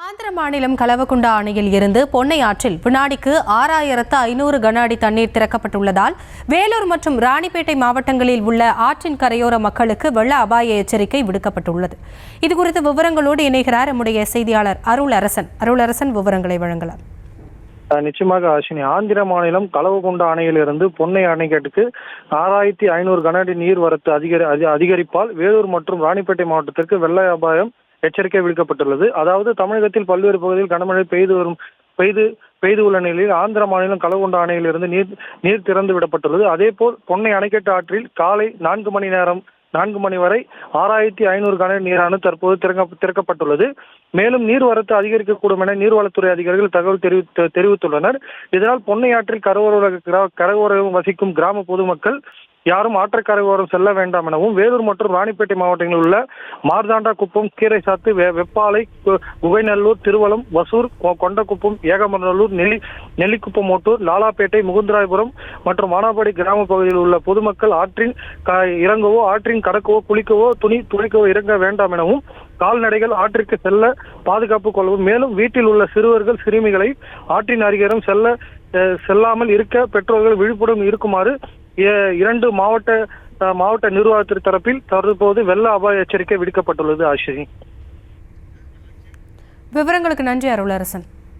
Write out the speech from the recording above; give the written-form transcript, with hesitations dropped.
ஆந்திர மாநிலம் கலவகுண்டா அணையில் இருந்து பொன்னை ஆற்றில் வினாடிக்கு 6500 கன அடி தண்ணீர் திறக்கப்பட்டுள்ளதால் வேலூர் மற்றும் ராணிப்பேட்டை மாவட்டங்களில் உள்ள ஆற்றின் கரையோர மக்களுக்கு வெள்ள அபாய எச்சரிக்கை விடுக்கப்பட்டுள்ளது. இதுகுறித்த விவரங்களோடு இணைகிறார் நம்முடைய செய்தியாளர் அருளரசன். விவரங்களை வழங்கலாம். நிச்சயமாக அஸ்வினி, ஆந்திர மாநிலம் கலவகுண்டா அணையிலிருந்து பொன்னை அணைக்கட்டுக்கு 6500 கன அடி நீர் வரத்து அதிகரிப்பால் வேலூர் மற்றும் ராணிப்பேட்டை மாவட்டத்திற்கு வெள்ள அபாயம் எச்சரிக்கை விடுக்கப்பட்டுள்ளது. அதாவது தமிழகத்தில் பல்வேறு பகுதியில் கனமழை பெய்து உள்ள நிலையில் ஆந்திர மாநிலம் கலவகுண்டா அணையிலிருந்து நீர் திறந்து விடப்பட்டுள்ளது. அதேபோல் பொன்னை அணைக்கட்டு ஆற்றில் காலை 4 மணி வரை 6500 கன நீரானது தற்போது திறக்கப்பட்டுள்ளது. மேலும் நீர்வரத்து அதிகரிக்கக்கூடும் என நீர்வளத்துறை அதிகாரிகள் தகவல் தெரிவித்துள்ளனர். இதனால் பொன்னை ஆற்றில் கரையோரம் வசிக்கும் கிராம பொதுமக்கள் யாரும் ஆற்றக்கரையோரம் செல்ல வேண்டாம் எனவும், வேலூர் மற்றும் ராணிப்பேட்டை மாவட்டங்களில் உள்ள மார்தாண்டா குப்பம், கீரைசாத்து, வெப்பாலை, குகைநல்லூர், திருவலம், வசூர், கொண்டக்குப்பம், ஏகமநல்லூர், நெல்லிக்குப்பம், ஓட்டூர், லாலாப்பேட்டை, முகுந்தராயபுரம் மற்றும் வானாபாடி கிராம பகுதியில் உள்ள பொதுமக்கள் ஆற்றின் இறங்கவோ, ஆற்றின் கடக்கவோ, குளிக்கவோ, துணி துவைக்கவோ இறங்க வேண்டாம் எனவும், கால்நடைகள் ஆற்றிற்கு செல்ல பாதுகாப்பு கொள்ளவும், மேலும் வீட்டில் உள்ள சிறுவர்கள் சிறுமிகளை ஆற்றின் அருகேறும் செல்லாமல் இருக்க பெற்றோர்கள் விழிப்புடன் இருக்குமாறு 2 மாவட்ட நிர்வாகத்தின் தரப்பில் தற்போது வெள்ள அபாய எச்சரிக்கை விடுக்கப்பட்டுள்ளது. ஆஷினி, விவரங்களுக்கு நன்றி அருளரசன்.